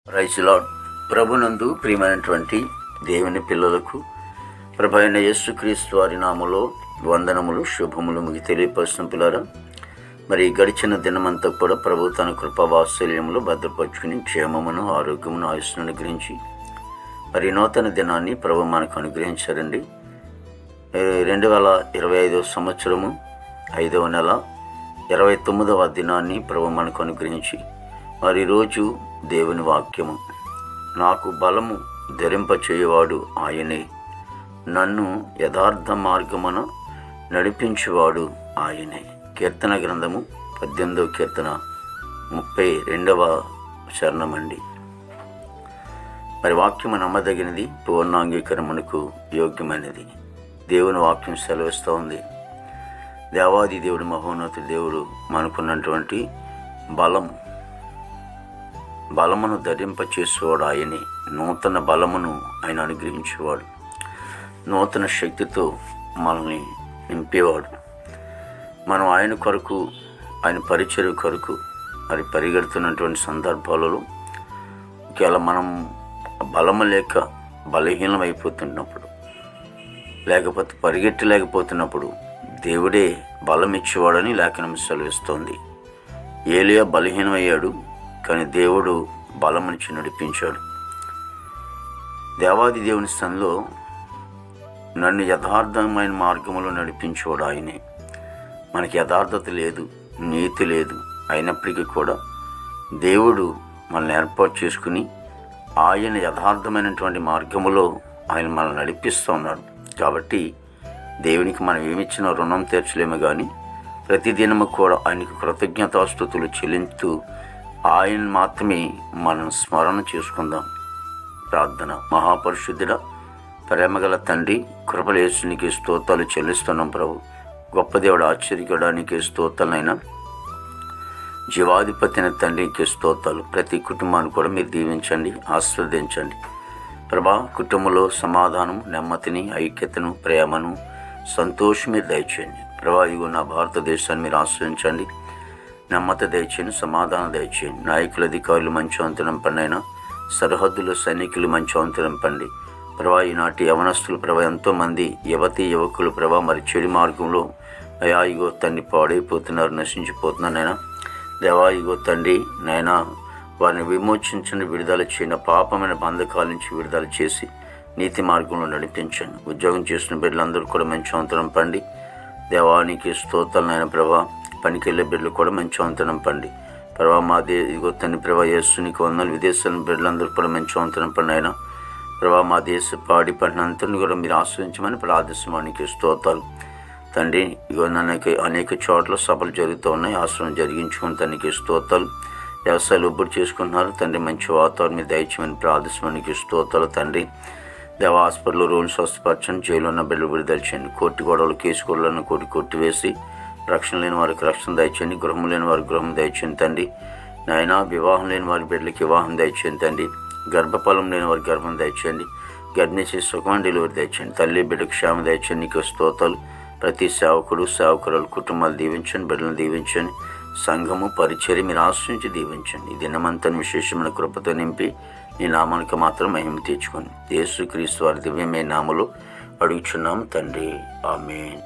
Praise lord. ప్రభునందు ప్రియమైనటువంటి దేవుని పిల్లలకు ప్రభు అయిన యేసుక్రీస్తు వారి నామములో వందనములు, శుభములు మీకు తెలియపరుస్తున్న పిల్లరా. మరి గడిచిన దినమంతా కూడా ప్రభు తన కృపావాత్సల్యములో భద్రపరుచుకుని క్షేమమును, ఆరోగ్యమును, ఆయుష్ను అనుగ్రహించి మరి నూతన దినాన్ని ప్రభు మనకు అనుగ్రహించారండి. 2025 సంవత్సరము 5వ నెల 29వ దినాన్ని ప్రభు మనకు అనుగ్రహించి మరి రోజు దేవుని వాక్యము, నాకు బలము ధరింపచేయువాడు ఆయనే, నన్ను యథార్థ మార్గమున నడిపించువాడు ఆయనే. కీర్తన గ్రంథము 18వ కీర్తన 32వ చరణమండి. మరి వాక్యము నమ్మదగినది, పూర్ణాంగీకరమునకు యోగ్యమైనది. దేవుని వాక్యం సెలవిస్తూ ఉంది. దేవాది దేవుడు, మహోన్నతుడు దేవుడు మనకున్నటువంటి బలమును ధరింపచేసేవాడు ఆయనే. నూతన బలమును ఆయన అనుగ్రహించేవాడు, నూతన శక్తితో మనల్ని నింపేవాడు. మనం ఆయన కొరకు, ఆయన పరిచర్య కొరకు మరి పరిగెడుతున్నటువంటి సందర్భాలలో ఒకవేళ మనం బలము లేక బలహీనమైపోతున్నప్పుడు, లేకపోతే పరిగెట్టలేకపోతున్నప్పుడు దేవుడే బలం ఇచ్చేవాడని లేఖనం సెలవిస్తోంది. ఏలియా బలహీనమయ్యాడు, కానీ దేవుడు బలమునిచ్చి నడిపించాడు. దేవాది దేవుని స్థానంలో నన్ను యథార్థమైన మార్గంలో నడిపించేవాడు ఆయనే. మనకి యథార్థత లేదు, నీతి లేదు, అయినప్పటికీ కూడా దేవుడు మనల్ని ఏర్పాటు చేసుకుని ఆయన యథార్థమైనటువంటి మార్గములో ఆయన మనల్ని నడిపిస్తూ ఉన్నాడు. కాబట్టి దేవునికి మనం ఏమిచ్చినా రుణం తీర్చలేము, కానీ ప్రతిదినము కూడా ఆయనకు కృతజ్ఞతాస్తుతులు చెల్లించుతూ ఆయన మాత్రమే మనం స్మరణ చేసుకుందాం. ప్రార్థన. మహాపరిశుద్ధుడ, ప్రేమగల తండ్రి, కృపలేసునికి స్తోత్రాలు చెల్లిస్తున్నాం ప్రభు. గొప్ప దేవుడు, ఆశ్చర్యకడానికి స్తోత్రాలైనా జీవాధిపతిన తండ్రికి స్తోత్రాలు. ప్రతి కుటుంబాన్ని కూడా మీరు దీవించండి, ఆస్వాదించండి ప్రభా. కుటుంబంలో సమాధానం, నెమ్మదిని, ఐక్యతను, ప్రేమను, సంతోషం మీరు దయచేయండి ప్రభా. ఇదిగో నా భారతదేశాన్ని మీరు ఆశ్రయించండి, నెమ్మది దయచేయండి, సమాధానం దయచేయండి. నాయకుల, అధికారులు మంచి వంతనం పండైనా, సరిహద్దుల సైనికులు మంచి వంతనం పండి ప్రభా. ఈనాటి యవనస్తులు ప్రభా, ఎంతోమంది యువకులు ప్రభా మరి చెడు మార్గంలో అయా ఇగో తండ్రి పాడైపోతున్నారు, నశించిపోతున్నారు నైనా. దేవా ఇగో తండ్రి నైనా, వారిని విమోచించండి, విడుదల చేయండి, పాపమైన బంధకాల నుంచి విడుదల చేసి నీతి మార్గంలో నడిపించండి. ఉద్యోగం చేసిన బిడ్డలందరూ కూడా మంచి వంతనం పండి దేవానికి స్తోత్రాలైన ప్రభా. పనికెళ్ళే బిడ్డలు కూడా మంచి వంతనం పండి ప్రభా. మా ఇదిగో తండ్రి ప్రభా, యేసునికి వందలు విదేశాల బిడ్డలందరూ కూడా మంచి వంతనం పండి అయినా ప్రభా. మా దేశ పాడి పంటనంతని కూడా మీరు ఆశ్రయించమని ప్రార్థిస్తున్నానికి స్తోత్రాలు తండ్రి. ఇగో అనేక చోట్ల సభలు జరుగుతూ ఉన్నాయి, ఆశ్రమం జరిగించుకుని తనకి స్తోత్రాలు. వ్యవసాయాలు ఉబ్బడి చేసుకుంటున్నారు తండ్రి, మంచి వాతావరణం మీద దయచేయమని ప్రార్థిస్తున్నానికి స్తోత్రాలు తండ్రి. దేవ హాస్పిటల్లో రోగులు స్వస్థపరచండి, జైలు ఉన్న బిడ్డలు విడుదల చేయండి. కోర్టు గొడవలు, కేసు గొడవలను కొట్టివేసి రక్షణ లేని వారికి రక్షణ దయచేయండి, గృహం లేని వారికి గృహం దయచేయండి తండ్రి. నాయన వివాహం లేని వారి బిడ్డలకి వివాహం దయచేయండి తండ్రి. గర్భఫలం లేని వారికి గర్భం దయచేయండి, గర్భిణీ సుఖమైన డెలివరీ దయచేయండి. తల్లి బిడ్డకు క్షేమ దయచేయండి, నీకు స్తోత్రాలు. ప్రతి సేవకుడు, సేవకురాలు కుటుంబాలు దీవించండి, బిడ్డలను దీవించండి. సంఘము, పరిచర్య మీరు ఆశ్రయించి దీవించండి. ఈ దినమంతా విశేషమైన కృపతో నింపి నీ నామానికి మాత్రం మహిమ తీర్చుకొని యేసుక్రీస్తు వారి దివ్యమైన నామములో అడుగుచున్నాం తండ్రి. ఆమేన్.